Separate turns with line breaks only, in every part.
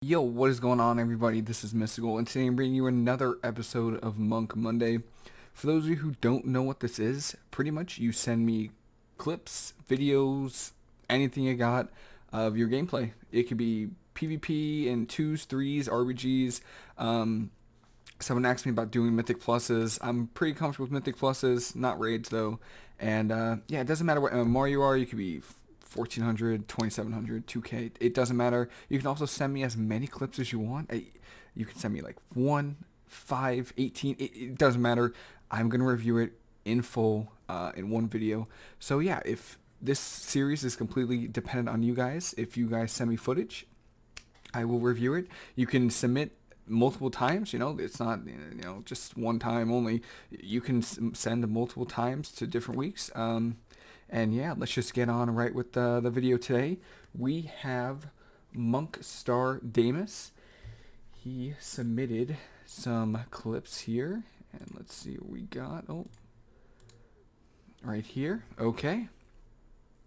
Yo, what is going on, everybody? This is Mysticall, and today I'm bringing you another episode of Monk Monday. For those of you who don't know what this is, pretty much you send me clips, videos, anything you got of your gameplay. It could be PvP and 2s, 3s, RBGs. Someone asked me about doing Mythic Pluses. I'm pretty comfortable with Mythic Pluses, not raids though. And yeah, it doesn't matter what MMR you are. You could be 1400, 2700, 2K. It doesn't matter. You can also send me as many clips as you want. You can send me like 1, 5, 18. It doesn't matter. I'm going to review it in full in one video. So yeah, if this series is completely dependent on you guys, if you guys send me footage, I will review it. You can submit multiple times. It's not just one time only. You can send multiple times to different weeks. And yeah, let's just get on right with the video today. We have Monkstrdamus. He submitted some clips here, and let's see what we got. Oh, right here. Okay.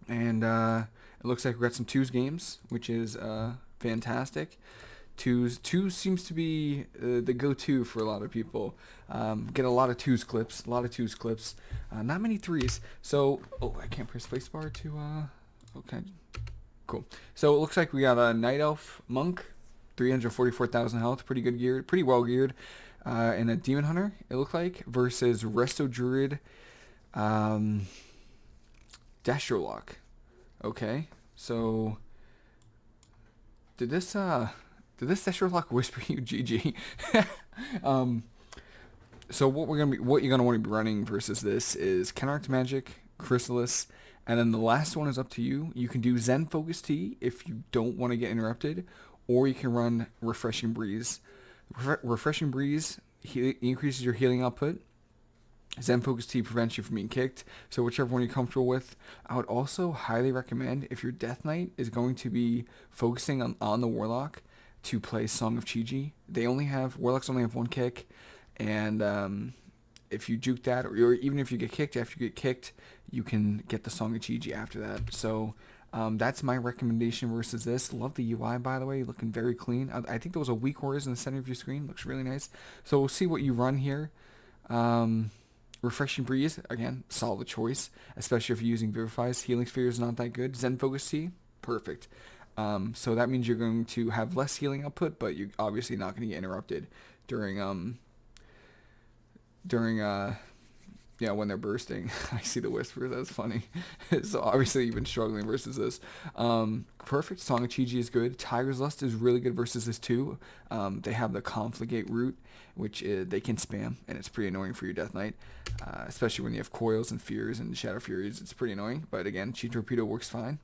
And it looks like we got some twos games, which is fantastic. Twos seems to be the go-to for a lot of people. Get a lot of twos clips, not many threes. So, oh, I can't press spacebar to, okay, cool. So it looks like we got a Night Elf Monk, 344,000 health, pretty good geared, pretty well geared, and a Demon Hunter, it looked like, versus Resto Druid, Warlock. Okay, so did this Warlock whisper you GG? So what you're gonna want to be running versus this is Canarch Magic, Chrysalis, and then the last one is up to you. You can do Zen Focus Tea if you don't want to get interrupted, or you can run Refreshing Breeze. Refreshing Breeze increases your healing output. Zen Focus Tea prevents you from being kicked, so whichever one you're comfortable with. I would also highly recommend, if your Death Knight is going to be focusing on the Warlock, to play Song of Chi-Ji. Warlocks only have one kick, and if you juke that, or even if you get kicked, after you get kicked, you can get the Song of Chi-Ji after that. So that's my recommendation versus this. Love the UI, by the way, looking very clean. I think there was a weak horrors in the center of your screen. Looks really nice. So we'll see what you run here. Refreshing Breeze, again, solid choice, especially if you're using Vivify's. Healing Sphere is not that good. Zen Focus Tea, perfect. So that means you're going to have less healing output, but you're obviously not going to get interrupted during when they're bursting. I see the whispers, that's funny. So obviously you've been struggling versus this. Perfect. Song of Chi-Ji is good. Tiger's Lust is really good versus this too. They have the Confligate root, which they can spam, and it's pretty annoying for your Death Knight, especially when you have Coils and Fears and Shadow Furies. It's pretty annoying, but again, Chi Torpedo works fine.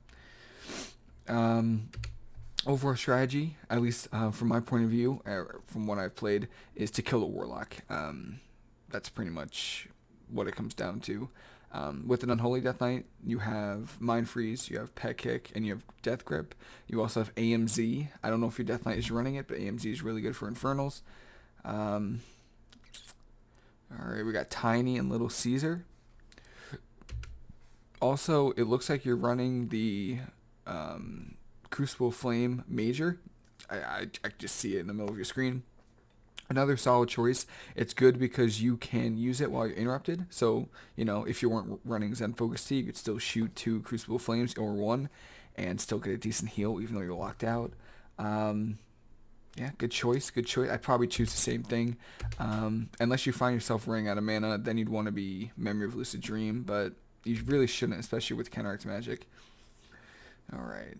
Overall strategy, at least from my point of view, from what I've played, is to kill the Warlock. That's pretty much what it comes down to. With an Unholy Death Knight, you have Mind Freeze, you have Pet Kick, and you have Death Grip. You also have AMZ. I don't know if your Death Knight is running it, but AMZ is really good for Infernals. Alright, we got Tiny and Little Caesar. Also, it looks like you're running the Crucible Flame Major. I just see it in the middle of your screen. Another solid choice. It's good because you can use it while you're interrupted. So, if you weren't running Zen Focus Tea, you could still shoot 2 Crucible Flames or 1 and still get a decent heal even though you're locked out. Yeah, good choice. I'd probably choose the same thing. Unless you find yourself running out of mana, then you'd want to be Memory of Lucid Dream, but you really shouldn't, especially with Canarch Magic. Alright.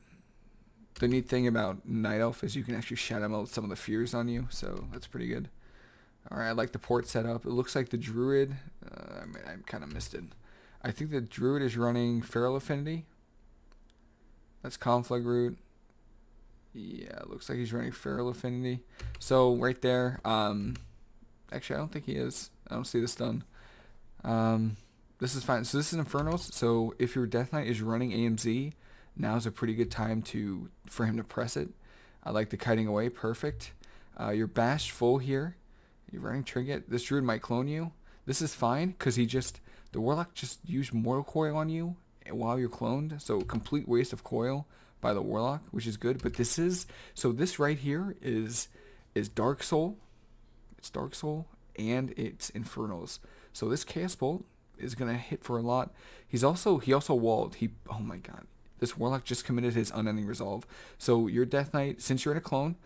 The neat thing about Night Elf is you can actually Shadowmeld some of the fears on you, so that's pretty good. Alright, I like the port setup. It looks like the Druid, I kind of missed it. I think the Druid is running Feral Affinity. That's Conflict Root. Yeah, it looks like he's running Feral Affinity. So, right there, actually I don't think he is. I don't see this done. This is fine. So this is Infernals, so if your Death Knight is running AMZ, now's a pretty good time for him to press it. I like the Kiting Away, perfect. You're bashed full here. You're running Trinket. This Druid might clone you. This is fine, because the Warlock just used Mortal Coil on you while you're cloned, so complete waste of coil. by the Warlock, which is good. But this is, so this right here is Dark Soul. It's Dark Soul and it's Infernals. So this Chaos Bolt is gonna hit for a lot. He also walled. Oh my god. This Warlock just committed his Unending Resolve. So your Death Knight, since you're in a clone,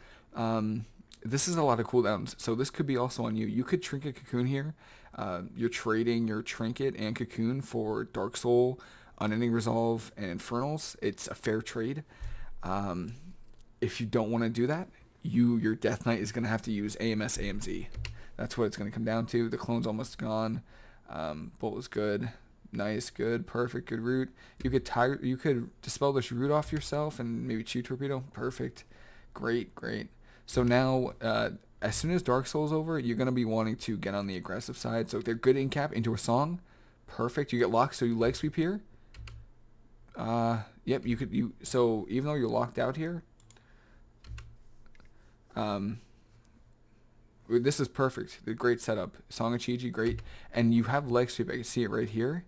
this is a lot of cooldowns. So this could be also on you. You could Trinket Cocoon here. You're trading your Trinket and Cocoon for Dark Soul, Unending Resolve, and Infernals. It's a fair trade. If you don't want to do that, your Death Knight is going to have to use AMS AMZ. That's what it's going to come down to. The clone's almost gone. Bolt was good. Nice, good, perfect, good root. You could dispel this root off yourself and maybe Chi Torpedo. Perfect. Great. So now, as soon as Dark Soul's over, you're going to be wanting to get on the aggressive side. So if they're good Incap into a Song, perfect. You get locked, so you leg sweep here. Yep, so even though you're locked out here, this is perfect. The great setup. Song of Chi-Ji, great. And you have leg sweep. I can see it right here.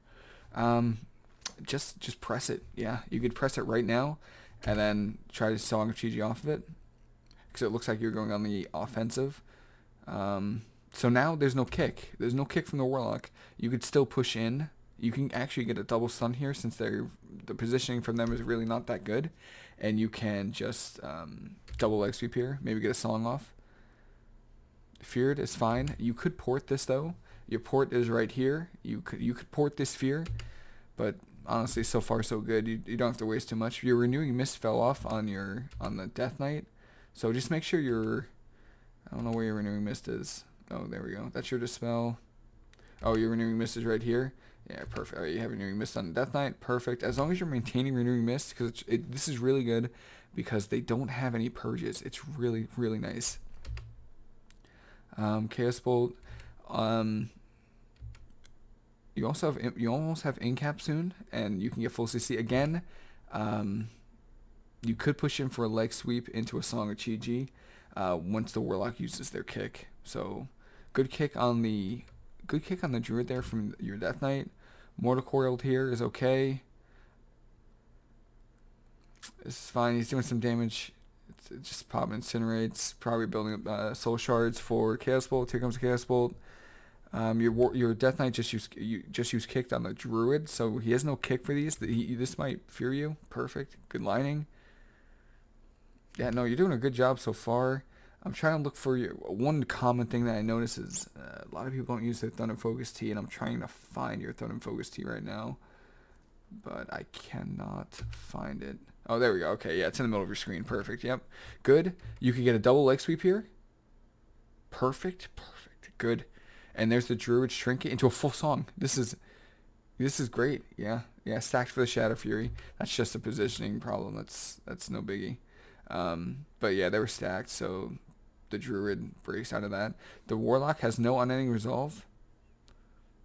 Just press it. Yeah, you could press it right now and then try to Song of Chi-Ji off of it, because it looks like you're going on the offensive. So now there's no kick. There's no kick from the Warlock. You could still push in. You can actually get a double stun here, since the positioning from them is really not that good. And you can just double leg sweep here. Maybe get a Song off. Feared is fine. You could port this though. Your port is right here. You could port this Fear, but honestly, so far so good. You don't have to waste too much. Your Renewing Mist fell off on the Death Knight, so just make sure I don't know where your Renewing Mist is. Oh, there we go. That's your Dispel. Oh, your Renewing Mist is right here. Yeah, perfect. Right, you have Renewing Mist on the Death Knight. Perfect. As long as you're maintaining Renewing Mist, because this is really good, because they don't have any purges. It's really, really nice. Chaos Bolt. You almost have Incap soon, and you can get full CC again. You could push in for a leg sweep into a Song of Chi-Ji once the Warlock uses their kick. So good kick on the Druid there from your Death Knight. Mortal Coiled here is okay. This is fine. He's doing some damage. It's just pop incinerates. Probably building up soul shards for Chaos Bolt. Here comes Chaos Bolt. Your Death Knight just used kicked on the Druid, so he has no kick for these. This might fear you. Perfect. Good lining. Yeah, no, you're doing a good job so far. I'm trying to look for one common thing that I notice is a lot of people don't use their Thunder Focus Tea, and I'm trying to find your Thunder Focus Tea right now, but I cannot find it. Oh, there we go. Okay, yeah, it's in the middle of your screen. Perfect. Yep. Good. You can get a double leg sweep here. Perfect. Good. And there's the Druid's Trinket into a full Song. This is great. Yeah. Stacked for the Shadow Fury. That's just a positioning problem. That's no biggie. But yeah, they were stacked, so the Druid breaks out of that. The Warlock has no Unending Resolve.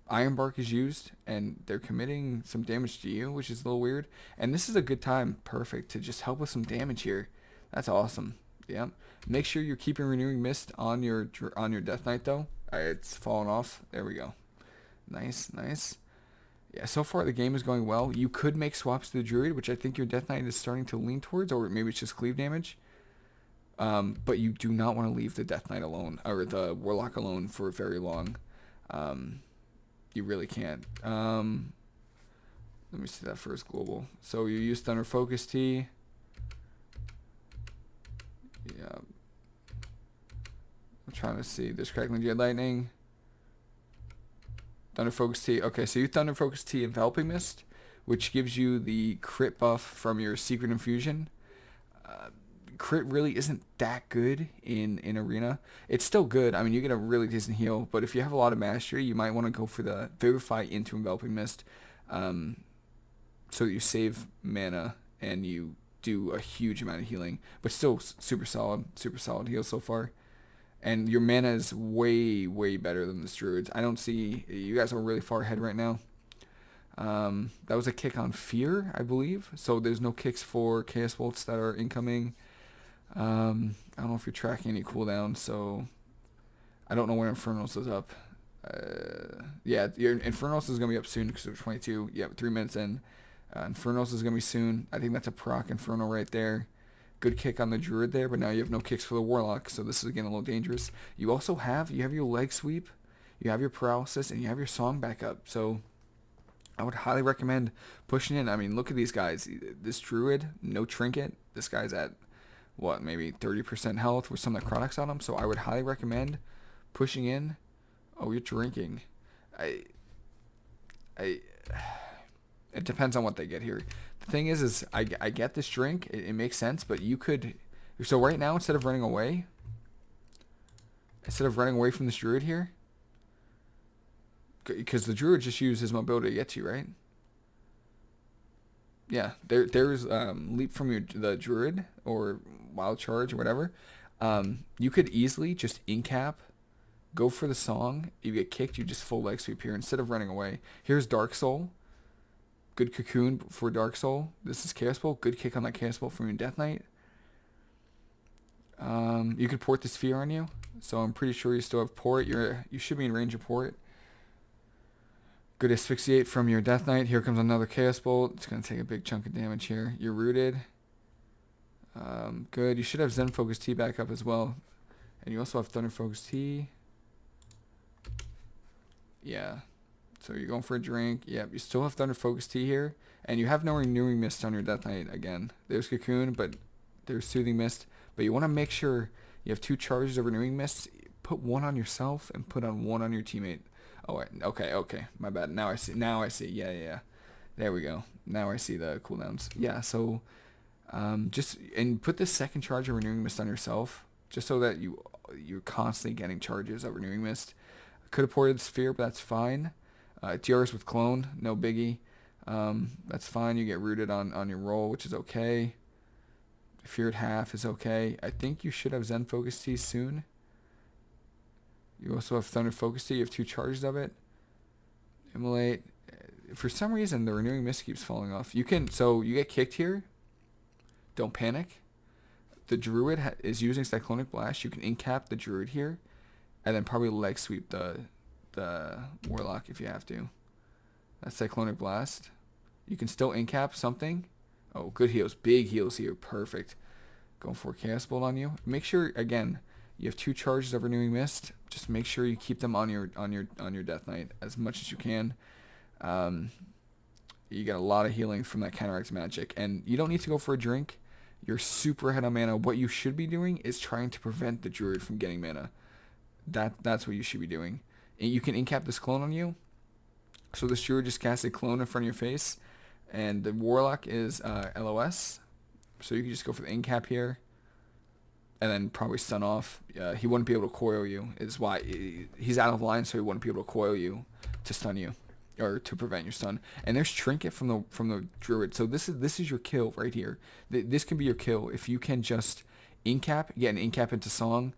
Iron Bark is used, and they're committing some damage to you, which is a little weird. And this is a good time, perfect, to just help with some damage here. That's awesome. Yeah. Make sure you're keeping Renewing Mist on your Death Knight though. It's fallen off. There we go. Nice. Yeah, so far the game is going well. You could make swaps to the Druid, which I think your Death Knight is starting to lean towards, or maybe it's just cleave damage. But you do not want to leave the Death Knight alone, or the Warlock alone for very long. You really can't. Let me see that first global. So you use Thunder Focus Tea. Yeah. I'm trying to see. There's Crackling Jade Lightning. Thunder Focus Tea. Okay, so you Thunder Focus Tea Enveloping Mist, which gives you the crit buff from your Secret Infusion. Crit really isn't that good in Arena. It's still good. I mean, you get a really decent heal, but if you have a lot of mastery, you might want to go for the Vivify into Enveloping Mist, so that you save mana and you do a huge amount of healing, but still super solid heal so far. And your mana is way better than the Druids. I don't see, you guys are really far ahead right now. That was a kick on Fear, I believe. So there's no kicks for Chaos Bolts that are incoming. I don't know if you're tracking any cooldowns, so I don't know when Infernals is up. Yeah, your Infernals is going to be up soon because of 22. Yeah, 3 minutes in. Infernals is going to be soon. I think that's a proc Infernal right there. Good kick on the Druid there, but now you have no kicks for the Warlock, so this is getting a little dangerous. You also have your leg sweep, you have your paralysis, and you have your song back up. So I would highly recommend pushing in. I mean, look at these guys. This Druid, no trinket. This guy's at, what, maybe 30% health with some necrotics on him. So I would highly recommend pushing in. Oh, you're drinking. It depends on what they get here. The thing is I get this drink. It makes sense, but you could... So right now, instead of running away from this Druid here, because the Druid just used his mobility to get to you, right? Yeah, there's leap from the Druid or wild charge or whatever. You could easily just incap, go for the song. You get kicked, you just full leg sweep here instead of running away. Here's Dark Soul. Good cocoon for Dark Soul. This is Chaos Bolt. Good kick on that Chaos Bolt from your Death Knight. You could port the Sphere on you, so I'm pretty sure you still have port. You should be in range of port. Good asphyxiate from your Death Knight. Here comes another Chaos Bolt. It's going to take a big chunk of damage here. You're rooted. Good. You should have Zen Focus T back up as well. And you also have Thunder Focus T. Yeah. So you're going for a drink. Yep. You still have Thunder Focus T here. And you have no Renewing Mist on your Death Knight again. There's Cocoon, but there's Soothing Mist. But you want to make sure you have 2 charges of Renewing Mist. Put 1 on yourself and put on 1 on your teammate. Oh, wait. Okay. My bad. Now I see. Yeah. There we go. Now I see the cooldowns. Yeah, so just put this second charge of Renewing Mist on yourself, just so that you're constantly getting charges of Renewing Mist. Could have ported the Sphere, but that's fine. TRs with Clone, no biggie. That's fine. You get rooted on your roll, which is okay. Feared half is okay. I think you should have Zen Focus T soon. You also have Thunder Focus T. You have 2 charges of it. Immolate. For some reason, the Renewing Mist keeps falling off. You get kicked here. Don't panic. The Druid is using Cyclonic Blast. You can incap the Druid here, and then probably leg sweep the Warlock if you have to. That's Cyclonic Blast. You can still incap something. Oh, good heals. Big heals here. Perfect. Going for a Chaos Bolt on you. Make sure, again, you have 2 charges of Renewing Mist. Just make sure you keep them on your Death Knight as much as you can. You get a lot of healing from that counteracts magic, and you don't need to go for a drink. You're super ahead on mana. What you should be doing is trying to prevent the Druid from getting mana. That's what you should be doing. And you can incap this clone on you. So this Druid just casts a clone in front of your face, and the Warlock is LOS. So you can just go for the incap here, and then probably stun off. He wouldn't be able to coil you. Is why he's out of line, so he wouldn't be able to coil you to stun you, or to prevent your stun. And there's trinket from the Druid. So this is your kill right here. This can be your kill if you can just incap, get an incap into song.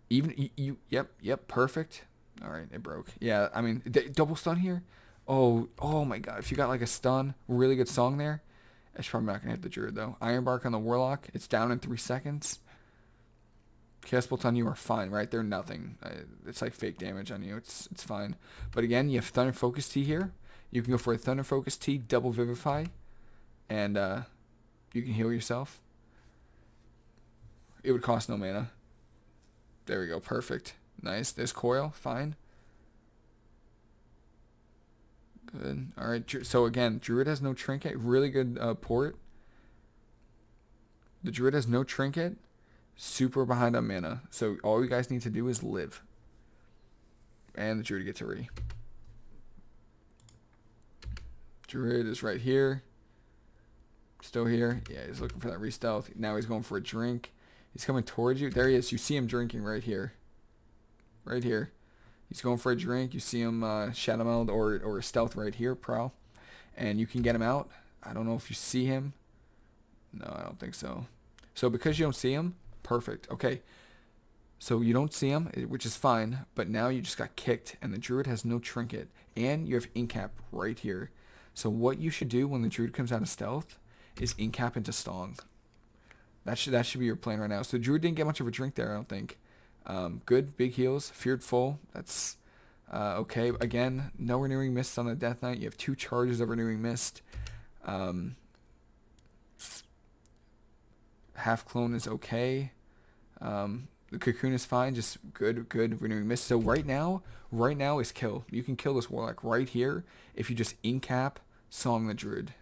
Even yep, perfect. All right, it broke. Yeah, I mean double stun here. Oh my God! If you got like a stun, really good song there. It's probably not gonna hit the Druid though. Iron Bark on the Warlock. It's down in 3 seconds. Chaos Bolts on you are fine, right? They're nothing. It's like fake damage on you. It's fine. But again, you have Thunder Focus T here. You can go for a Thunder Focus T, double Vivify, and you can heal yourself. It would cost no mana. There we go. Perfect. Nice. There's Coil. Fine. Good. All right. So again, Druid has no trinket. Really good port. The Druid has no trinket. Super behind on mana. So all you guys need to do is live. And the Druid gets a re. Druid is right here. Still here. Yeah, he's looking for that re-stealth. Now he's going for a drink. He's coming towards you. There he is. You see him drinking right here. Right here. He's going for a drink. You see him Shadowmeld or a stealth right here, Prowl. And you can get him out. I don't know if you see him. No, I don't think so. So because you don't see him, perfect. Okay. So you don't see him, which is fine. But now you just got kicked. And the Druid has no trinket. And you have Incap right here. So what you should do when the Druid comes out of stealth is Incap into Stong. That should be your plan right now. So the Druid didn't get much of a drink there, I don't think. Good, big heals, feared full. That's okay. Again, no Renewing Mist on the Death Knight. You have 2 charges of Renewing Mist. Um, half clone is okay. The cocoon is fine, just good renewing mist. So right now is kill. You can kill this warlock right here if you just incap Song the Druid.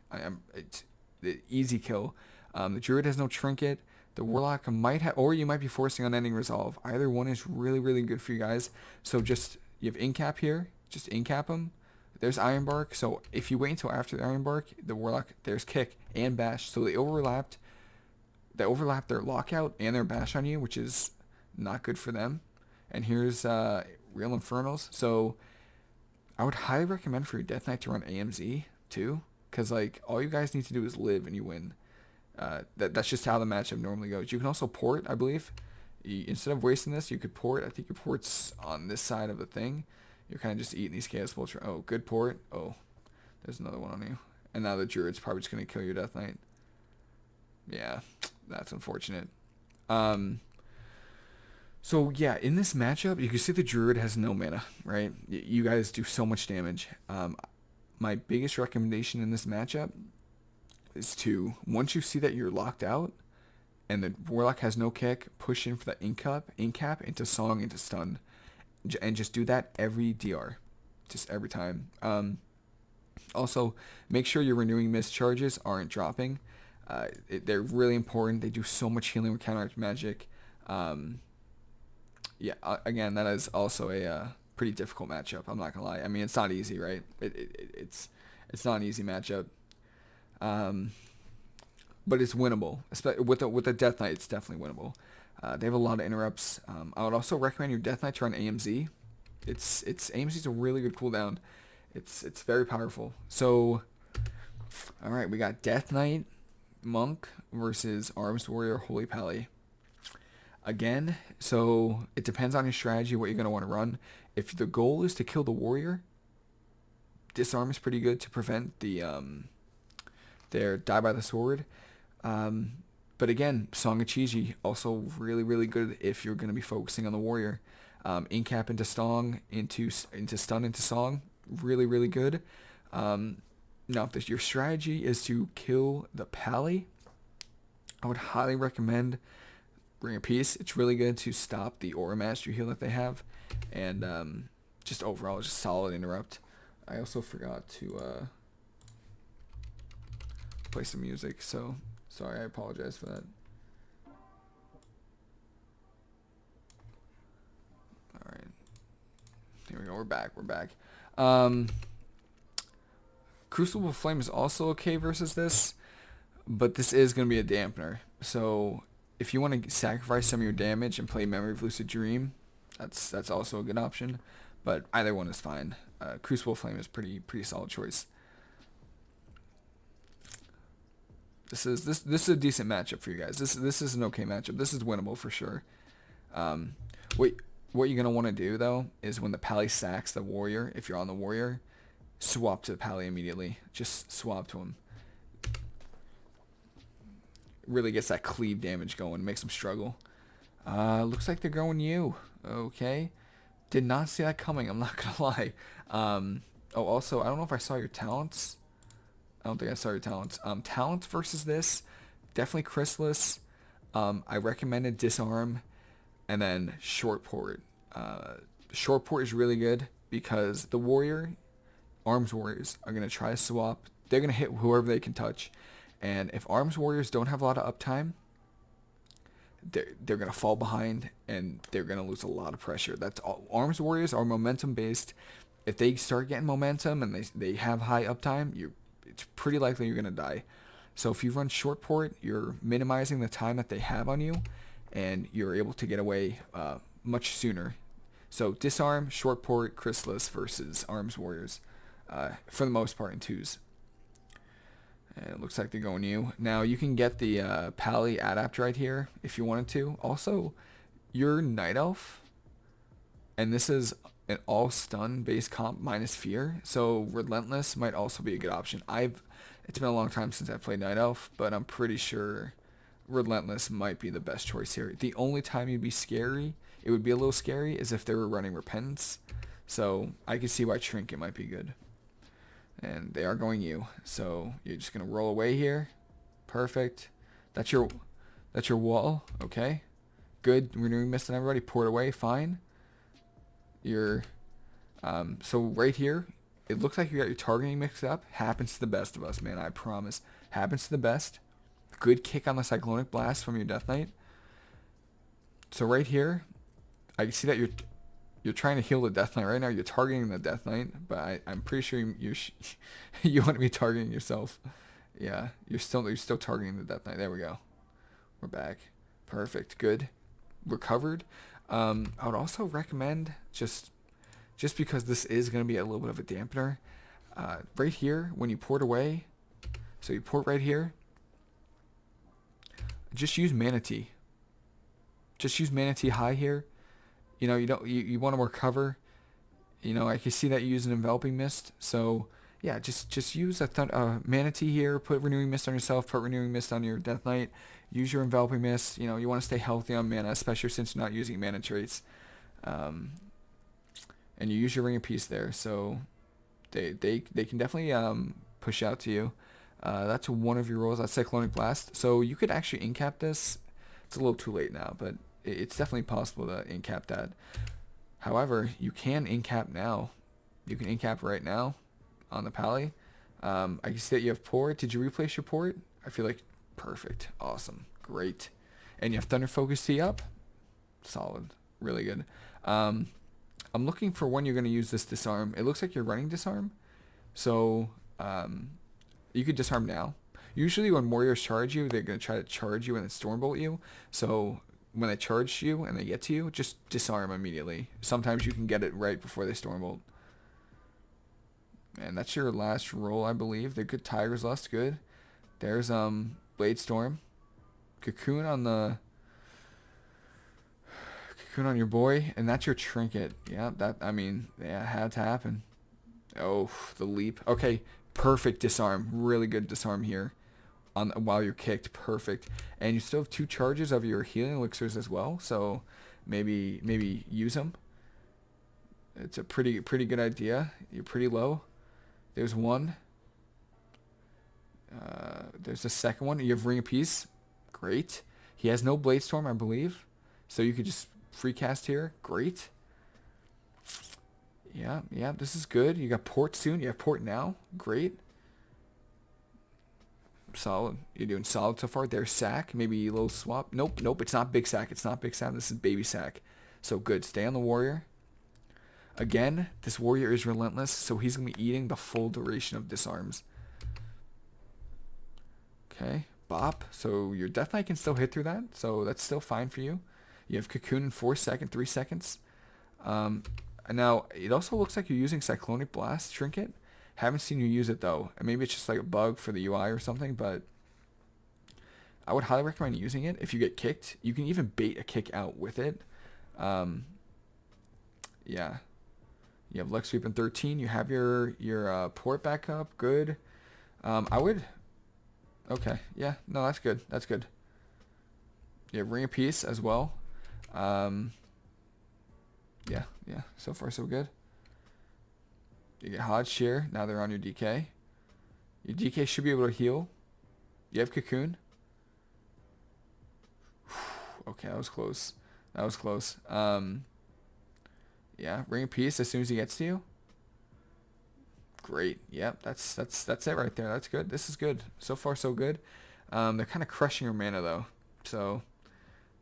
It's the easy kill. The druid has no trinket. The warlock might have, or you might be forcing on ending resolve. Either one is really good for you guys. So just you have incap here, just incap him. There's Ironbark. So if you wait until after the Ironbark, the warlock, there's kick and bash. So they overlapped their lockout and their bash on you, which is not good for them. And here's real infernals. So I would highly recommend for your Death Knight to run AMZ too, because like all you guys need to do is live and you win. That's just how the matchup normally goes. You can also port, I believe. Instead of wasting this, you could port. I think your port's on this side of the thing. You're kind of just eating these chaos bolts. Oh, good port. Oh, there's another one on you. And now the druid's probably just gonna kill your Death Knight. Yeah, that's unfortunate. So yeah, in this matchup, you can see the druid has no mana, right? You guys do so much damage. My biggest recommendation in this matchup is to, once you see that you're locked out and the warlock has no kick, push in for the incap into Song, into stun, and just do that every DR, just every time. Also, make sure your renewing mist charges aren't dropping. They're really important. They do so much healing with counteract magic. Yeah, again, that is also a pretty difficult matchup. I'm not gonna lie. I mean, it's not easy, right? It's not an easy matchup. But it's winnable. With the Death Knight, it's definitely winnable. They have a lot of interrupts. I would also recommend your Death Knight to run AMZ. AMZ is a really good cooldown. It's very powerful. So, all right, we got Death Knight Monk versus Arms Warrior Hpally. Again, so it depends on your strategy, what you're going to want to run. If the goal is to kill the warrior, disarm is pretty good to prevent the their die by the sword. But again, Song of Chi also really good if you're going to be focusing on the warrior. Incap into Song, into stun into Song, really good. Now, if your strategy is to kill the Hpally, I would highly recommend Ring of Peace. It's really good to stop the Aura Mastery heal that they have, and just overall, just solid interrupt. I also forgot to play some music, so sorry, I apologize for that. Alright. Here we go, we're back. Crucible Flame is also okay versus this, but this is going to be a dampener. So if you want to sacrifice some of your damage and play Memory of Lucid Dream, that's also a good option. But either one is fine. Crucible Flame is pretty solid choice. This is a decent matchup for you guys. This is an okay matchup. This is winnable for sure. What you're gonna want to do though is when the Hpally sacks the warrior, if you're on the warrior, swap to the Hpally immediately. Just swap to him. Really gets that cleave damage going, makes them struggle. Looks like they're going you. Okay. Did not see that coming, I'm not gonna lie. Oh, also, I don't know if I saw your talents. I don't think I saw your talents. Talents versus this, definitely Chrysalis. I recommended Disarm, and then Short Port. Short Port is really good because the warrior, Arms Warriors, are going to try to swap. They're going to hit whoever they can touch. And if Arms Warriors don't have a lot of uptime, they're going to fall behind, and they're going to lose a lot of pressure. That's all. Arms Warriors are momentum based. If they start getting momentum and they have high uptime, it's pretty likely you're going to die. So if you run Short Port, you're minimizing the time that they have on you, and you're able to get away much sooner. So Disarm, Short Port, Chrysalis versus Arms Warriors, for the most part in twos. And it looks like they're going you. Now you can get the Hpally Adapt right here if you wanted to. Also, your Night Elf, and this is an all stun based comp minus fear, so Relentless might also be a good option. It's been a long time since I played Night Elf, but I'm pretty sure Relentless might be the best choice here. The only time it would be a little scary, is if they were running Repentance. So I can see why Trinket might be good. And they are going you. So you're just going to roll away here. Perfect. That's your wall. Okay. Good. Renewing Mist on everybody. Pour it away. Fine. You're... so right here, it looks like you got your targeting mixed up. Happens to the best of us, man. I promise. Happens to the best. Good kick on the Cyclonic Blast from your Death Knight. So right here, I can see that you're trying to heal the Death Knight right now. You're targeting the Death Knight, but I'm pretty sure you want to be targeting yourself. Yeah, you're still targeting the Death Knight. There we go. We're back. Perfect. Good. Recovered. I would also recommend just because this is going to be a little bit of a dampener. Right here, when you pour it away, so you pour it right here. Just use Mana Tea. Just use Mana Tea high here. You know, you want to recover. You know, I can see that you use an Enveloping Mist. So yeah, just use a Mana Tea here. Put Renewing Mist on yourself. Put Renewing Mist on your Death Knight. Use your Enveloping Mist. You know, you want to stay healthy on mana, especially since you're not using mana traits. And you use your Ring of Peace there, so they can definitely push out to you. That's one of your rolls. That's Cyclonic Blast. So you could actually incap this. It's a little too late now, but it's definitely possible to incap that. However, you can incap now. You can incap right now on the Hpally. I can see that you have port. Did you replace your port? I feel like perfect. Awesome. Great. And you have Thunder Focus Tea up. Solid. Really good. I'm looking for when you're going to use this disarm. It looks like you're running disarm. So you could disarm now. Usually when warriors charge you, they're going to try to charge you and then stormbolt you. So when they charge you and they get to you, just disarm immediately. Sometimes you can get it right before they stormbolt. And that's your last roll, I believe. The good Tiger's Lust, good. There's Blade Storm. Cocoon on your boy, and that's your trinket. Yeah, it had to happen. Oh, the leap. Okay, perfect disarm. Really good disarm here while you're kicked. Perfect. And you still have 2 charges of your healing elixirs as well, so maybe use them. It's a pretty good idea. You're pretty low. There's one. There's the second one. You have Ring of Peace. Great. He has no Blade Storm, I believe, so you could just free cast here. Great. Yeah, this is good. You got port soon. You have port now. Great. Solid. You're doing solid so far. There's sack. Maybe a little swap. Nope. It's not big sack. It's not big sack. This is baby sack. So good. Stay on the warrior. Again, this warrior is relentless, so he's going to be eating the full duration of disarms. Okay. Bop. So your Death Knight can still hit through that, so that's still fine for you. You have Cocoon in 3 seconds. And now, it also looks like you're using Cyclonic Blast Trinket. Haven't seen you use it, though. And maybe it's just like a bug for the UI or something, but I would highly recommend using it if you get kicked. You can even bait a kick out with it. Yeah. You have Leg Sweep in 13. You have your port back up. Good. I would... Okay. Yeah. No, that's good. That's good. You have Ring of Peace as well. Yeah. So far, so good. You get Hodge Shear. Now they're on your DK. Your DK should be able to heal. You have Cocoon. Okay, that was close. Yeah, Ring of Peace as soon as he gets to you. Great. Yep, that's it right there. That's good. This is good. So far, so good. They're kind of crushing your mana, though. So...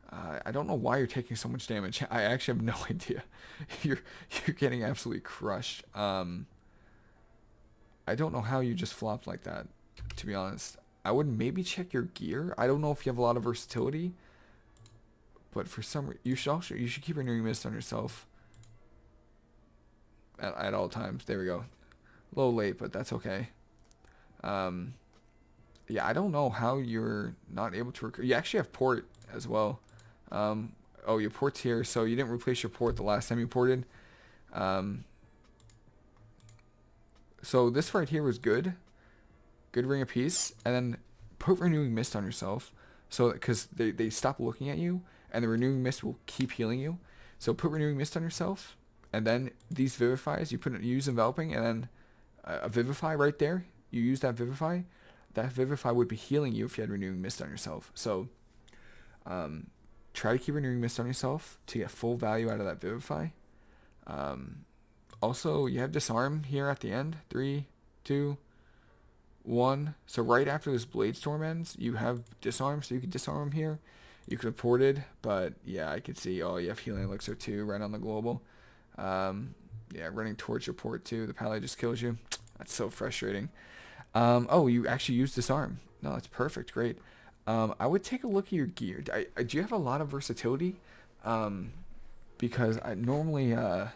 I don't know why you're taking so much damage. I actually have no idea. You're getting absolutely crushed. I don't know how you just flopped like that, to be honest. I would maybe check your gear. I don't know if you have a lot of versatility, but for some reason, you should keep Renewing Mist on yourself at all times. There we go. A little late, but that's okay. Yeah, I don't know how you're not able to you actually have port as well. Oh, your port's here, so you didn't replace your port the last time you ported. So this right here was good. Good Ring of Peace, and then put Renewing Mist on yourself, so because they stop looking at you, and the Renewing Mist will keep healing you. So put Renewing Mist on yourself, and then these Vivifies, use Enveloping, and then a Vivify right there. You use that Vivify. That Vivify would be healing you if you had Renewing Mist on yourself. So try to keep Renewing Mist on yourself to get full value out of that Vivify. Also, you have Disarm here at the end. 3, 2, 1. So right after this Blade Storm ends, you have Disarm, so you can disarm him here. You could have ported, but yeah, I could see, oh, you have Healing Elixir too, right on the global. Yeah, running towards your port too. The Hpally just kills you. That's so frustrating. Oh, you actually use Disarm. No, that's perfect. Great. I would take a look at your gear. Do you have a lot of versatility? Because I normally arms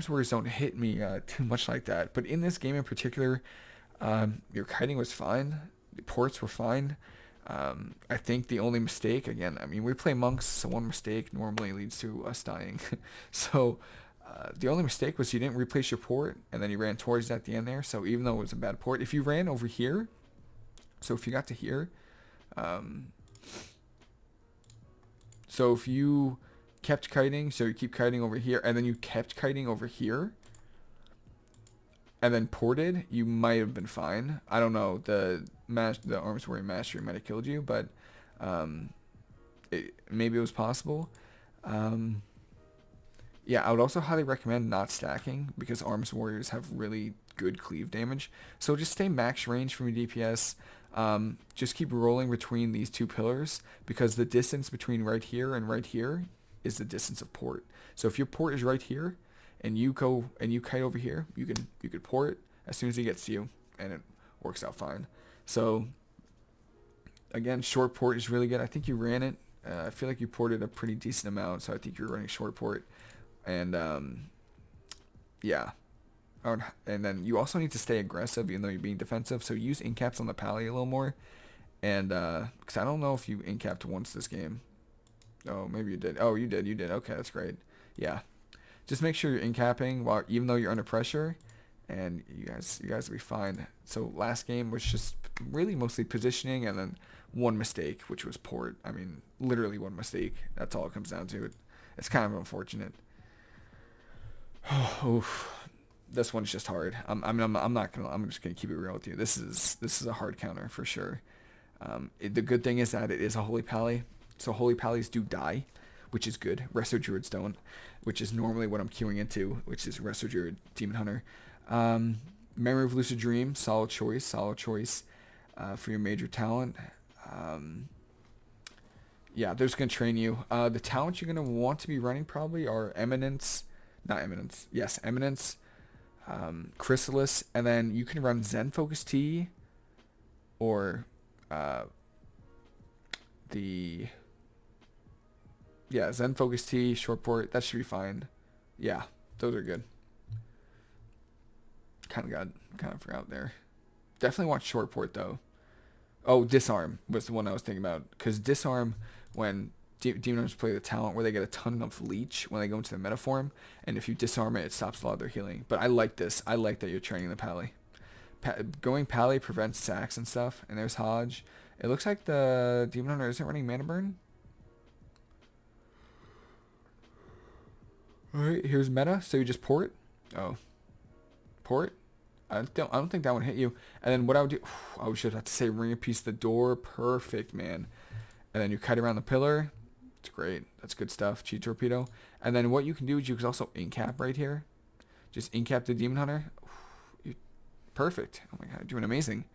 warriors don't hit me too much like that. But in this game in particular, your kiting was fine. The ports were fine. I think the only mistake, again, I mean, we play monks, so one mistake normally leads to us dying. So the only mistake was you didn't replace your port, and then you ran towards it at the end there. So even though it was a bad port, if you ran over here, so if you got to here, so if you kept kiting, so you keep kiting over here, and then you kept kiting over here, and then ported, you might have been fine. I don't know, the Arms Warrior Mastery might have killed you, but maybe it was possible. Yeah, I would also highly recommend not stacking, because Arms Warriors have really good cleave damage. So just stay max range from your DPS. Just keep rolling between these two pillars, because the distance between right here and right here is the distance of port. So if your port is right here, and you go and you kite over here, you could port as soon as he gets to you, and it works out fine. So again, short port is really good. I think you ran it. I feel like you ported a pretty decent amount, so I think you're running short port. And yeah. And then you also need to stay aggressive even though you're being defensive. So use incaps on the Hpally a little more. And because I don't know if you incapped once this game. Oh, maybe you did. Oh, you did. You did. Okay, that's great. Yeah. Just make sure you're incapping while even though you're under pressure, and you guys will be fine. So last game was just really mostly positioning, and then one mistake, which was port. I mean, literally one mistake. That's all it comes down to. It's kind of unfortunate. Oof. This one's just hard. I'm just gonna keep it real with you. This is a hard counter for sure. The good thing is that it is a Holy Hpally, so Holy Hpallys do die, which is good. Resto Druids don't, which is normally what I'm queuing into, which is Resto Druid, Demon Hunter. Memory of Lucid Dream, solid choice for your major talent. Yeah, they're just gonna train you. The talents you're gonna want to be running probably are Eminence, Chrysalis, and then you can run Zen Focus T, or Zen Focus T, short port. That should be fine. Yeah, those are good. Kind of forgot there. Definitely want short port though. Oh, Disarm was the one I was thinking about, because Disarm, when Demon Hunters play the talent where they get a ton of leech when they go into the meta form, and if you disarm it, it stops a lot of their healing. But I like this. I like that you're training the Hpally. Going Hpally prevents sacks and stuff, and there's Hodge. It looks like the Demon Hunter isn't running Mana Burn. Alright, here's meta, so you just port. Oh. Port? I don't think that one hit you. And then what I would do, I should have to say Ring of Peace the door. Perfect, man. And then you kite around the pillar. It's great. That's good stuff. Cheat Torpedo. And then what you can do is you can also incap right here. Just incap the Demon Hunter. Perfect. Oh my god, you're doing amazing.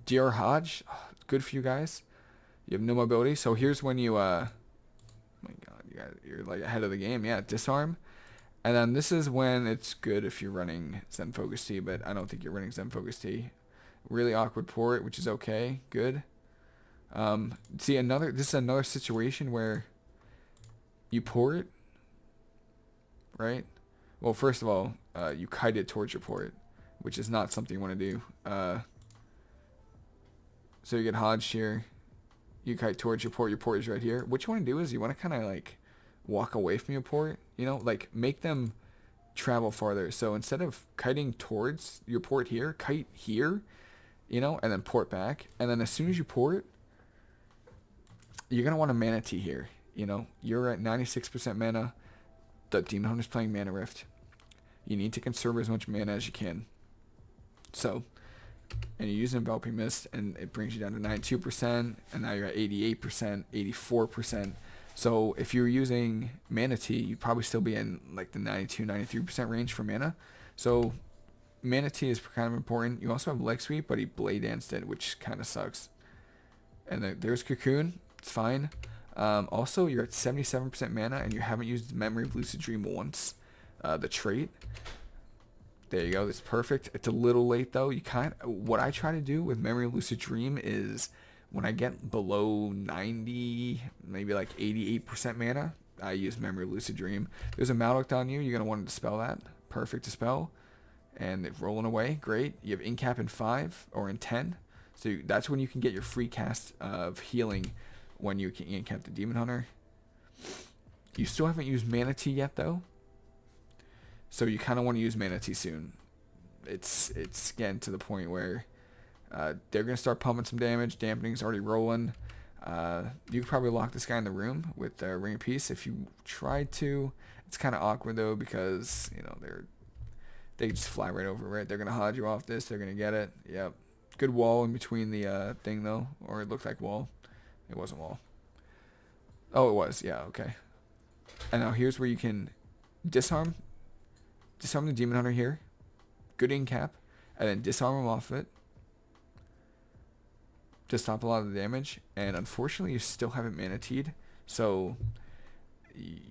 DR Hodge. Good for you guys. You have no mobility. So here's when you, oh my god, you're like ahead of the game. Yeah, disarm. And then this is when it's good if you're running Zen Focus T, but I don't think you're running Zen Focus T. Really awkward port, which is okay. Good. This is another situation where you port, right? Well, first of all, you kite it towards your port, which is not something you want to do. So you get Hodge here. You kite towards your port is right here. What you want to do is you want to kind of like walk away from your port, you know, like make them travel farther. So instead of kiting towards your port here, kite here, you know, and then port back. And then as soon as you port, you're going to want a Mana Tea here. You know, you're at 96% mana. The Demon Hunter's playing Mana Rift. you need to conserve as much mana as you can. So, and you use an Enveloping Mist, and it brings you down to 92%, and now you're at 88%, 84%. So if you're using Mana Tea, you'd probably still be in like the 92, 93% range for mana. So Mana Tea is kind of important. You also have Leg Sweep, but he Blade Danced it, which kind of sucks. And then there's Cocoon. It's fine. Also, you're at 77% mana, and you haven't used Memory of Lucid Dream once. The trait. There you go. That's perfect. It's a little late though. What I try to do with Memory of Lucid Dream is when I get below 90, maybe like 88% mana, I use Memory of Lucid Dream. There's a Maldict on you. You're gonna want to dispel that. Perfect dispel. And it's rolling away. Great. You have Incap in 5 or in 10. So that's when you can get your free cast of healing when you can Incap the Demon Hunter. You still haven't used Mana Tea yet though. So you kind of want to use Mana Tea soon. It's getting to the point where they're going to start pumping some damage. Dampening's already rolling. You could probably lock this guy in the room with Ring of Peace if you tried to. It's kind of awkward though because, you know, they just fly right over, right? They're going to hod you off this. They're going to get it. Yep. Good wall in between the thing though. Or it looked like wall. It wasn't wall. Oh, it was. Yeah, okay. And now here's where you can disarm the Demon Hunter here. Good Incap. And then disarm him off of it. To stop a lot of the damage. And unfortunately, you still haven't Mana Tea'd. So,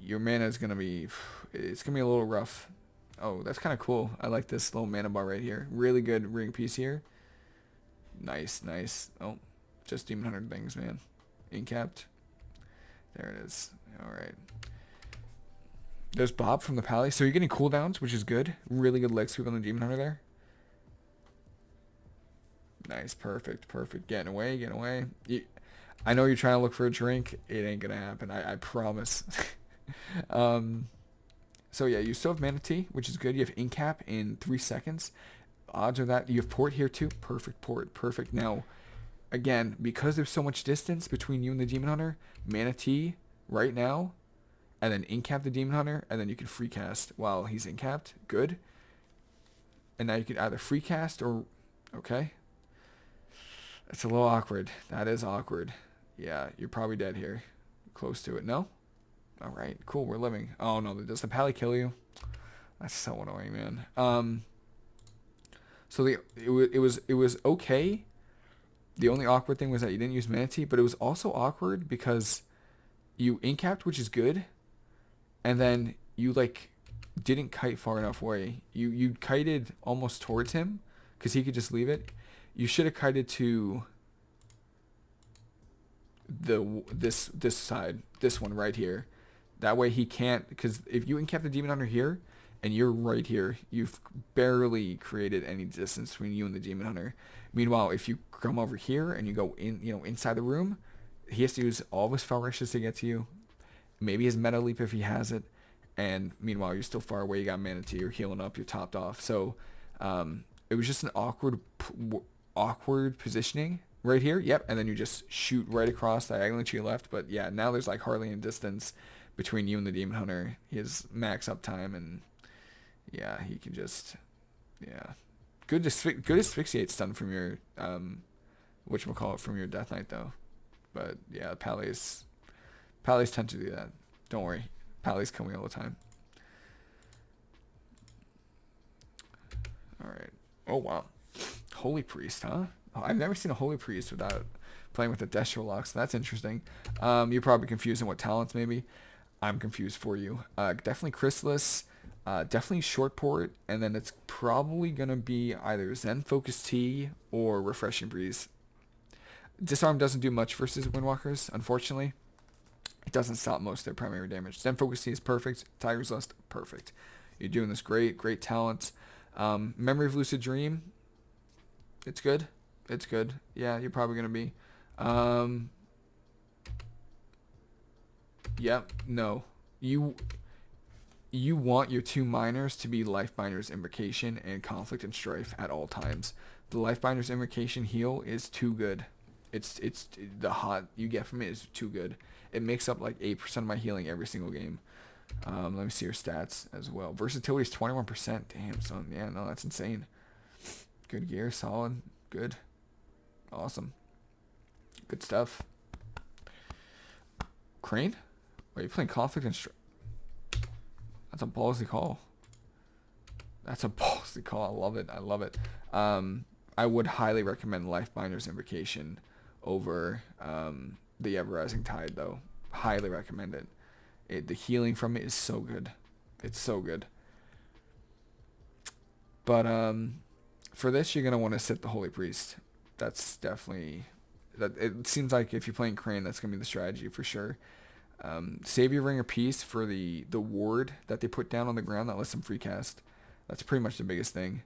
your mana is going to be... It's going to be a little rough. Oh, that's kind of cool. I like this little mana bar right here. Really good ring piece here. Nice, nice. Oh, just Demon Hunter things, man. Incapped. There it is. Alright. There's Bob from the Hpally. So you're getting cooldowns, which is good. Really good leg sweep on the Demon Hunter there. Nice. Perfect. Perfect. Getting away. Getting away. I know you're trying to look for a drink. It ain't going to happen. I promise. So yeah, you still have Mana Tea, which is good. You have Incap in 3 seconds. Odds are that you have Port here too. Perfect Port. Perfect. Now, again, because there's so much distance between you and the Demon Hunter, Mana Tea right now, and then Incap the Demon Hunter, and then you can free cast while he's Incapped. Good. And now you can either free cast or... Okay. It's a little awkward. That is awkward. Yeah, you're probably dead here. Close to it. No? Alright, cool. We're living. Oh, no. Does the Hpally kill you? That's so annoying, man. So it was okay. The only awkward thing was that you didn't use Mana Tea, but it was also awkward because you Incapped, which is good, and then you like didn't kite far enough away. You kited almost towards him because he could just leave it. You should have kited to this side, this one right here. That way he can't, because if you Incap the Demon Hunter here and you're right here, you've barely created any distance between you and the Demon Hunter. Meanwhile, if you come over here and you go in, inside the room, he has to use all of his Fel Rushes to get to you. Maybe his Meta Leap if he has it. And meanwhile, you're still far away. You got Mana Tea. You're healing up. You're topped off. So it was just an awkward positioning right here. Yep. And then you just shoot right across diagonally to your left. But yeah, now there's like hardly any distance between you and the Demon Hunter. He has max uptime, and yeah, he can just, yeah. Good asphyxiate stun from your, whatchamacallit, from your Death Knight, though. But, yeah, Hpally's tend to do that. Don't worry. Hpally's coming all the time. Alright. Oh, wow. Holy Priest, huh? Oh, I've never seen a Holy Priest without playing with the Destro Lock, so that's interesting. You're probably confused on what talents, maybe. I'm confused for you. Definitely Chrysalis. Definitely Short Port, and then it's probably going to be either Zen Focus Tea or Refreshing Breeze. Disarm doesn't do much versus Windwalkers, unfortunately. It doesn't stop most of their primary damage. Zen Focus Tea is perfect. Tiger's Lust, perfect. You're doing this great, great talents. Memory of Lucid Dream, it's good. It's good. Yeah, you're probably going to be. Yep, no. You want your 2 minors to be Lifebinder's Invocation and Conflict and Strife at all times. The Lifebinder's Invocation heal is too good. It's the hot you get from it is too good. It makes up like 8% of my healing every single game. Let me see your stats as well. Versatility is 21%. Damn, son. Yeah, no, that's insane. Good gear, solid, good, awesome, good stuff. Crane? Are you playing Conflict and That's a ballsy call. That's a ballsy call. I love it. I love it. I would highly recommend Lifebinder's Invocation over the Everrising Tide, though. Highly recommend it. The healing from it is so good. It's so good. But for this, you're gonna want to sit the Holy Priest. That's definitely that. It seems like if you're playing Crane, that's gonna be the strategy for sure. Save your Ring of Peace for the ward that they put down on the ground that lets them free cast. That's pretty much the biggest thing.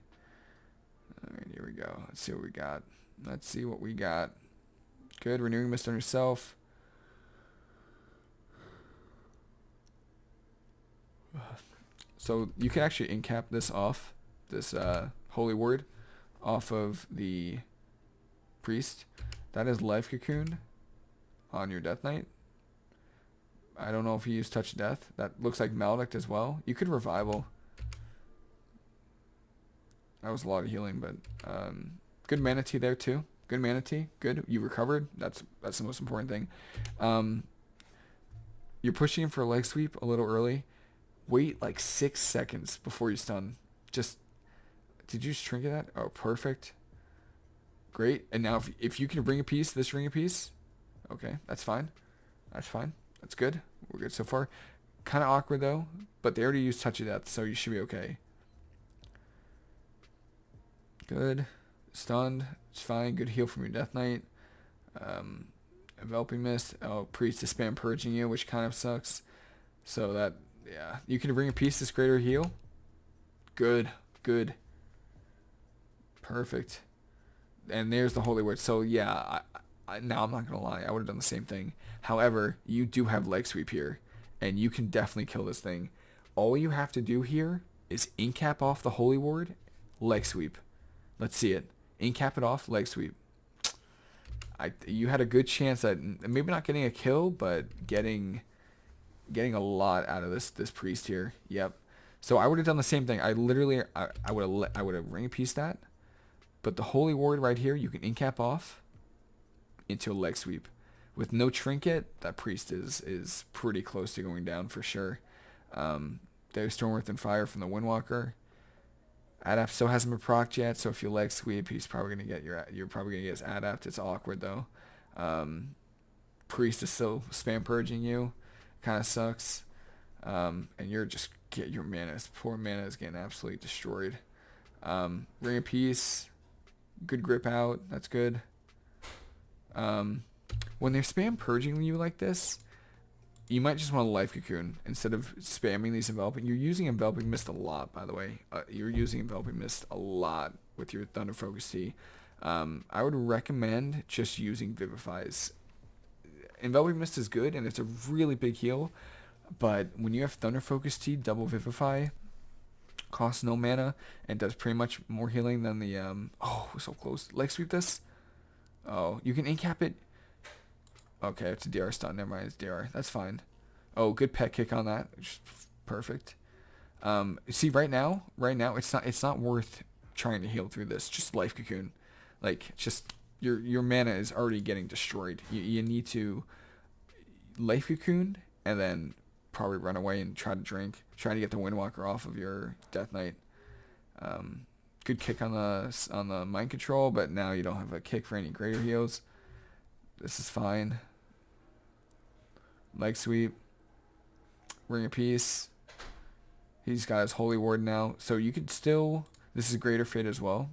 Alright, here we go. Let's see what we got. Let's see what we got. Good. Renewing Mist on yourself. So you can actually incap this off, this Holy Word, off of the Priest. That is Life Cocoon on your Death Knight. I don't know if you use Touch Death. That looks like Maledict as well. You could Revival. That was a lot of healing, but good Mana Tea there too. Good Mana Tea. Good. You recovered. That's the most important thing. You're pushing him for a leg sweep a little early. Wait like 6 seconds before you stun. Did you just trinket that? Oh, perfect. Great. And now if you can bring a piece, this Ring a Piece. Okay, that's fine. That's fine. That's good. We're good so far. Kind of awkward though, but they already used Touch of Death, so you should be okay. Good. Stunned. It's fine. Good heal from your Death Knight. Enveloping Mist. Oh, Priest is spam purging you, which kind of sucks. So that, yeah. You can bring a piece this greater heal. Good. Good. Perfect. And there's the Holy Word. So yeah, now I'm not going to lie. I would have done the same thing. However, you do have Leg Sweep here. And you can definitely kill this thing. All you have to do here is incap off the Holy Word, Leg Sweep. Let's see it. Incap it off, Leg Sweep. You had a good chance at maybe not getting a kill, but getting a lot out of this Priest here. Yep. So I would have done the same thing. I would have Ring Pieced that. But the Holy Ward right here, you can incap off into a Leg Sweep. With no trinket, that Priest is pretty close to going down for sure. There's Stormwrath and Fire from the Windwalker. Adapt still hasn't been procced yet, so if you Leg Sweep, he's probably gonna get you're probably gonna get his Adapt. It's awkward though. Priest is still spam purging you, kind of sucks. And you're just your mana. Poor mana is getting absolutely destroyed. Ring of Peace, good grip out. That's good. When they're spam purging you like this, you might just want to Life Cocoon instead of spamming these Enveloping. You're using Enveloping Mist a lot, by the way. You're using Enveloping Mist a lot with your Thunder Focus Tea. I would recommend just using Vivify's. Enveloping Mist is good, and it's a really big heal. But when you have Thunder Focus Tea, double Vivify, costs no mana, and does pretty much more healing than the... oh, we're so close. Leg Sweep this? Oh, you can incap it. Okay, it's a DR stun. Never mind, it's DR. That's fine. Oh, good pet kick on that. Perfect. See, right now, it's not worth trying to heal through this. Just Life Cocoon. Like, just your mana is already getting destroyed. You need to Life Cocoon and then probably run away and try to drink. Try to get the Windwalker off of your Death Knight. Good kick on the Mind Control, but now you don't have a kick for any greater heals. This is fine. Leg Sweep. Ring of Peace. He's got his Holy Ward now. So you could still... This is Greater Fate as well.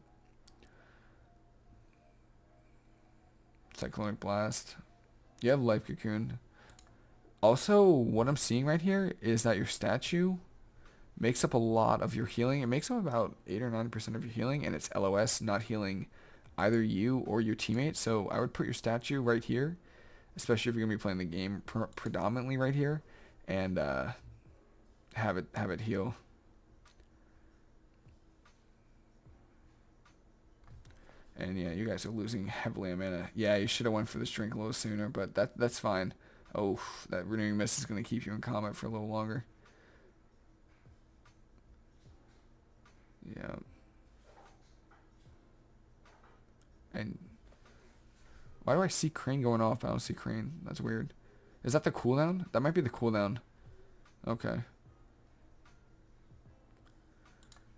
Cyclonic Blast. You have Life Cocoon. Also, what I'm seeing right here is that your statue makes up a lot of your healing. It makes up about 8 or 9% of your healing, and it's LOS, not healing either you or your teammate. So I would put your statue right here, especially if you're gonna be playing the game predominantly right here, and have it heal. And yeah, you guys are losing heavily on mana. Yeah, you should have went for this drink a little sooner, but that's fine. Oh, that Renewing Mist is gonna keep you in combat for a little longer. Yeah. And why do I see Crane going off? I don't see Crane. That's weird. Is that the cooldown? That might be the cooldown. Okay.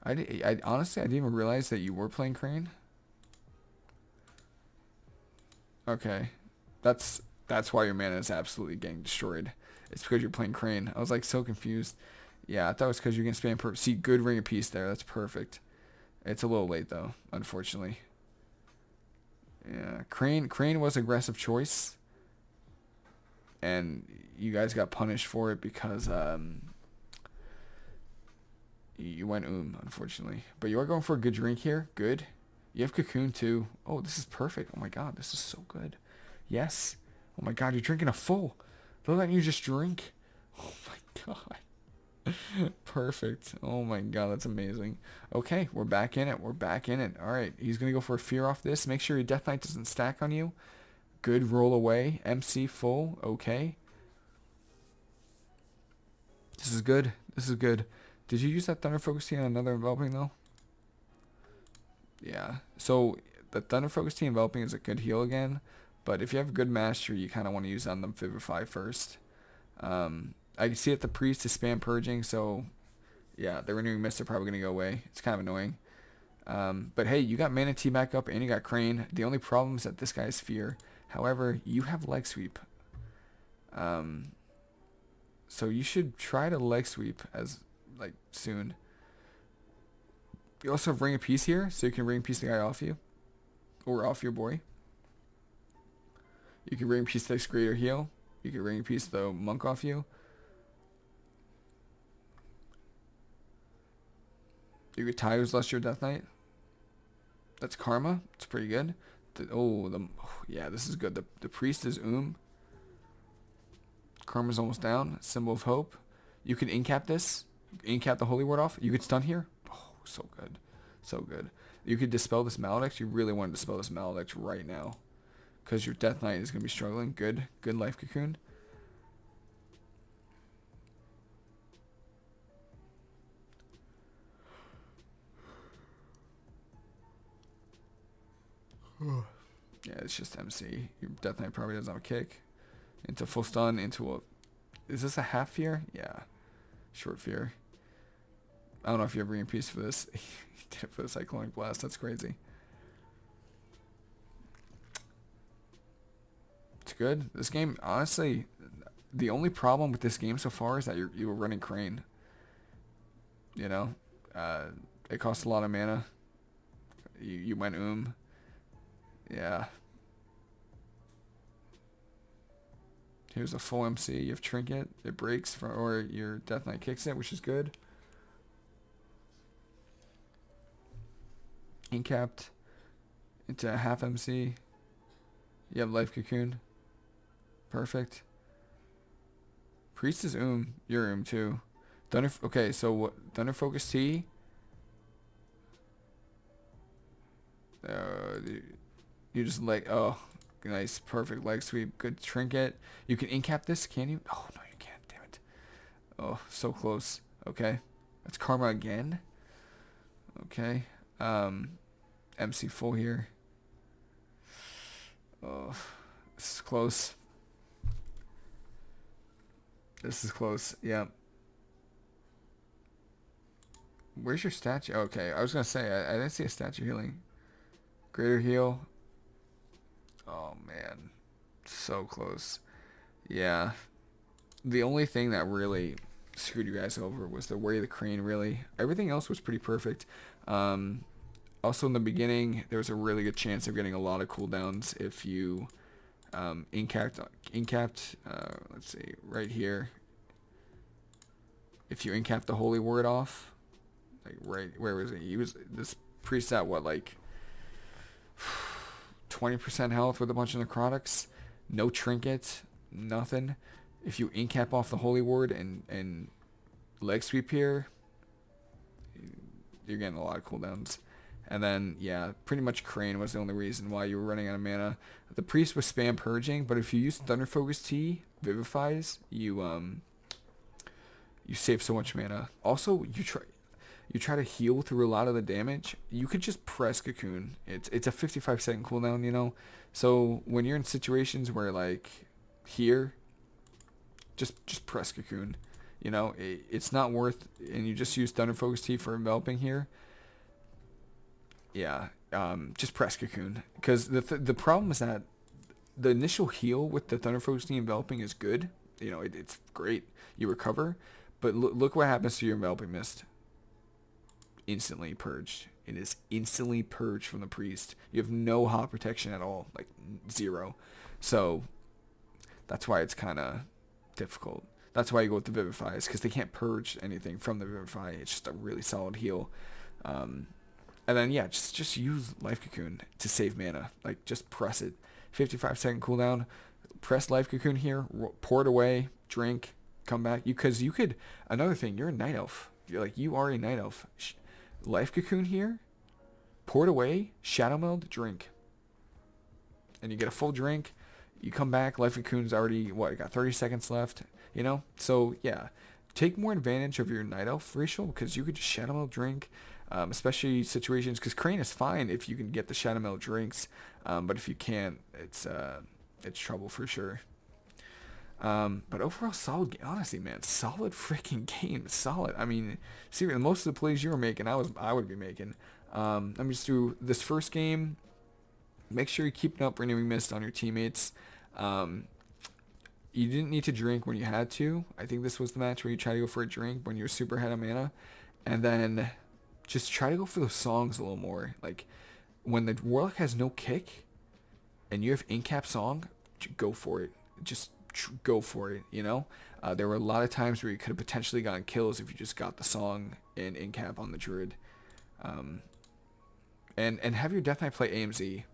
I honestly, I didn't even realize that you were playing Crane. Okay. That's why your mana is absolutely getting destroyed. It's because you're playing Crane. I was like so confused. Yeah, I thought it was because you're going to spam see, good Ring of Peace there. That's perfect. It's a little late though, unfortunately. Yeah, Crane was aggressive choice. And you guys got punished for it because you went unfortunately. But you are going for a good drink here. Good. You have Cocoon too. Oh, this is perfect. Oh my god, this is so good. Yes. Oh my god, you're drinking a full. They're letting you just drink. Oh my god. Perfect. Oh my god, that's amazing. Okay, we're back in it. We're back in it. Alright, he's going to go for a fear off this. Make sure your Death Knight doesn't stack on you. Good roll away. MC full. Okay. This is good. This is good. Did you use that Thunder Focus Tea on another enveloping though? Yeah. So the Thunder Focus Tea enveloping is a good heal again. But if you have a good master, you kind of want to use on the Vivify first. I can see that the priest is spam purging, so yeah, the renewing mist are probably going to go away. It's kind of annoying. But hey, you got Mana Tea back up and you got Crane. The only problem is that this guy's fear. However, you have Leg Sweep. So you should try to Leg Sweep as like soon. You also have Ring of Peace here, so you can Ring of Peace the guy off you. Or off your boy. You can Ring of Peace the Greater Heal. You can Ring of Peace the Monk off you. You could tie who's less your Death Knight. That's Karma. It's pretty good. Yeah, this is good. The Priest is Karma's almost down. Symbol of Hope. You can Incap this. Incap the Holy Word off. You could stun here. Oh, so good. So good. You could Dispel this Maledict. You really want to Dispel this Maledict right now. Because your Death Knight is going to be struggling. Good. Good Life Cocoon. Yeah, it's just MC. Your Death Knight probably doesn't have a kick. Into full stun, into a... Is this a half fear? Yeah. Short fear. I don't know if you have Ring of Peace for this. You did it for the Cyclonic Blast. That's crazy. It's good. This game, honestly, the only problem with this game so far is that you were running Crane. You know? It costs a lot of mana. You went Yeah. Here's a full MC. You have Trinket. It breaks, or your Death Knight kicks it, which is good. Incapped into a half MC. You have Life Cocoon. Perfect. Priest is You're too. Okay, so what? Thunder Focus T. You just oh, nice, perfect Leg Sweep, good Trinket. You can Incap this, can you? Oh no, you can't. Damn it. Oh, so close. Okay, that's Karma again. Okay, MC full here. Oh, this is close. This is close. Yeah. Where's your statue? Okay, I was gonna say I didn't see a statue healing. Greater heal. Oh man, so close. Yeah, the only thing that really screwed you guys over was the way the Crane. Really, everything else was pretty perfect. Also in the beginning, there was a really good chance of getting a lot of cooldowns if you incapped. Let's see, right here. If you incap the Holy Word off, like right where was it? He was this priest at what, like 20% health with a bunch of necrotics, no trinket, nothing. If you incap off the Holy Word and Leg Sweep here, you're getting a lot of cooldowns. And then, yeah, pretty much Crane was the only reason why you were running out of mana. The Priest was spam purging, but if you use Thunder Focus Tea, Vivifies, you save so much mana. Also, you try to heal through a lot of the damage, you could just press Cocoon. It's a 55-second cooldown, you know? So when you're in situations where, like, here, just press Cocoon. You know, it's not worth, and you just use Thunder Focus Tea for enveloping here. Yeah, just press Cocoon. Because the problem is that the initial heal with the Thunder Focus Tea enveloping is good. You know, it's great. You recover. But look what happens to your enveloping mist. Instantly purged. It is instantly purged from the priest. You have no hot protection at all. Like, 0. So, that's why it's kind of difficult. That's why you go with the Vivify, is because they can't purge anything from the Vivify. It's just a really solid heal. And then, yeah, just use Life Cocoon to save mana. Like, just press it. 55-second cooldown. Press Life Cocoon here. Pour it away. Drink. Come back. Because you could... Another thing, you're a Night Elf. You are a Night Elf. Life Cocoon here. Pour it away. Shadowmeld. Drink. And you get a full drink. You come back. Life Cocoon's already... What? You got 30 seconds left. You know? So, yeah. Take more advantage of your Night Elf racial, because you could just Shadowmeld drink, especially situations, because Crane is fine if you can get the Shadowmeld drinks, but if you can't, it's trouble for sure. But overall, solid, honestly, man, solid freaking game, solid. I mean, see, most of the plays you were making, I would be making. Let me just do this first game. Make sure you're keeping up Renewing Mist on your teammates. You didn't need to drink when you had to. I think this was the match where you try to go for a drink when you're super ahead of mana. And then just try to go for those songs a little more. Like, when the Warlock has no kick and you have Incap Song, go for it. Just go for it, you know? There were a lot of times where you could have potentially gotten kills if you just got the song and Incap on the Druid. And have your Death Knight play AMZ.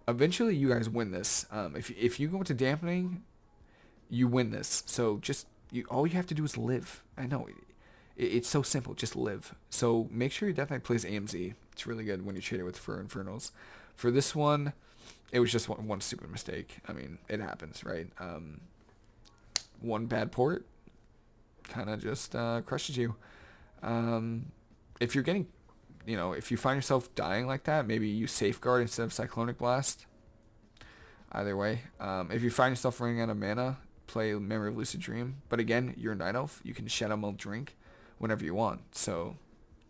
Eventually, you guys win this. If you go into dampening... You win this. So just all you have to do is live. I know it's so simple. Just live. So make sure your Death Knight plays AMZ. It's really good when you trade it with for infernals. For this one, it was just one stupid mistake. I mean, it happens, right? One bad port kind of just crushes you. If you're getting, if you find yourself dying like that, maybe use Safeguard instead of Cyclonic Blast. Either way, if you find yourself running out of mana, play Memory of Lucid Dream. But again, you're a Night Elf. You can Shadowmeld drink whenever you want. So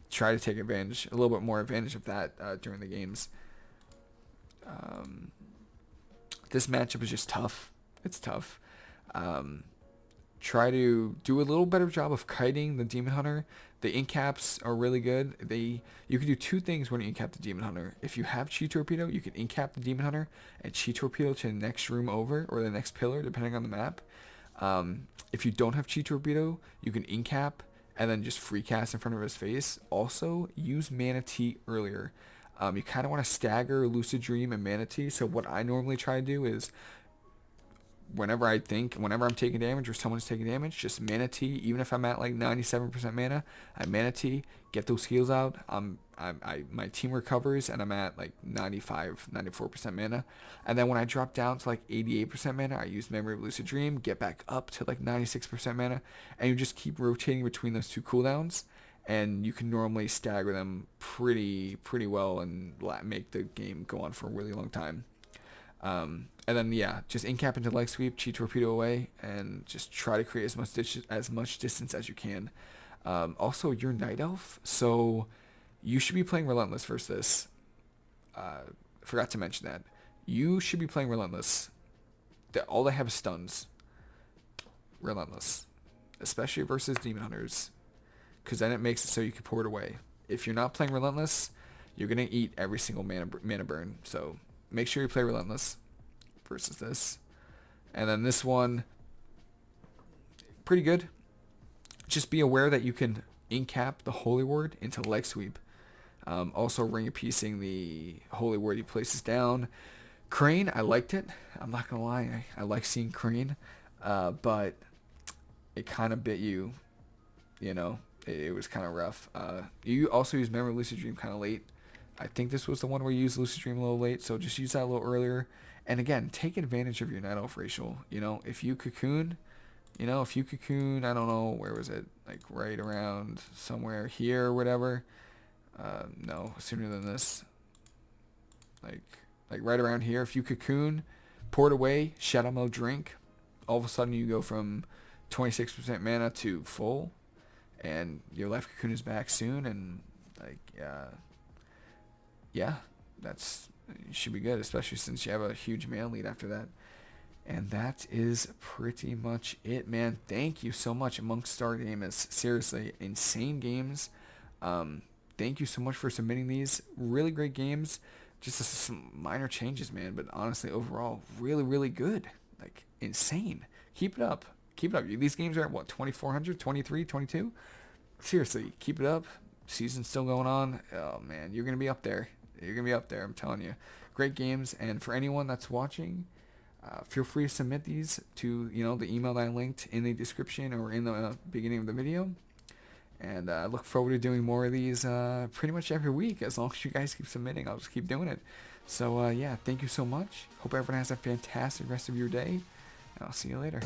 try to take advantage, a little bit more advantage of that during the games. This matchup is just tough. It's tough. Try to do a little better job of kiting the Demon Hunter. The Incaps are really good. You can do two things when you Incap the Demon Hunter. If you have Chi Torpedo, you can Incap the Demon Hunter and Chi Torpedo to the next room over, or the next pillar, depending on the map. If you don't have Chi Torpedo, you can Incap and then just free cast in front of his face. Also, use Mana Tea earlier. You kind of want to stagger Lucid Dream and Mana Tea. So what I normally try to do is, whenever I'm taking damage or someone's taking damage, just Mana Tea. Even if I'm at like 97% mana, I Mana Tea, get those heals out. My team recovers and I'm at like 94% mana. And then when I drop down to like 88% mana, I use Memory of Lucid Dream, get back up to like 96% mana, and you just keep rotating between those two cooldowns. And you can normally stagger them pretty well and make the game go on for a really long time. And then, yeah, just Incap into Leg Sweep, Chi Torpedo away, and just try to create as much distance as you can. Also, you're Night Elf, so you should be playing Relentless versus this. Forgot to mention that. You should be playing Relentless. All they have is stuns. Relentless. Especially versus Demon Hunters. Because then it makes it so you can pour it away. If you're not playing Relentless, you're going to eat every single mana burn. So make sure you play Relentless versus this. And then this one, pretty good. Just be aware that you can Incap the Holy Word into Leg Sweep. Also ring piecing the Holy Word he places down. Crane, I liked it. I'm not going to lie. I like seeing Crane. But it kind of bit you, It was kind of rough. You also use Memory of Lucid Dream kind of late. I think this was the one where you used Lucid Dream a little late, so just use that a little earlier. And again, take advantage of your Night Elf racial. If you cocoon, You know, if you cocoon, I don't know, where was it? Like right around somewhere here or whatever. No, sooner than this. Like right around here. If you cocoon, pour it away, Shadowmeld drink, all of a sudden you go from 26% mana to full, and your life cocoon is back soon, and like yeah, that's should be good, especially since you have a huge mana lead after that. And that is pretty much it, man. Thank you so much, Monkstrdamus. Seriously, insane games. Thank you so much for submitting these. Really great games. Just some minor changes, man. But honestly, overall, really, really good. Like, insane. Keep it up. Keep it up. These games are at, what, 2,400, 23, 22? Seriously, keep it up. Season's still going on. Oh, man, you're going to be up there. You're going to be up there, I'm telling you. Great games. And for anyone that's watching, feel free to submit these to, the email that I linked in the description or in the beginning of the video. And I look forward to doing more of these pretty much every week. As long as you guys keep submitting, I'll just keep doing it. So, yeah, thank you so much. Hope everyone has a fantastic rest of your day. And I'll see you later.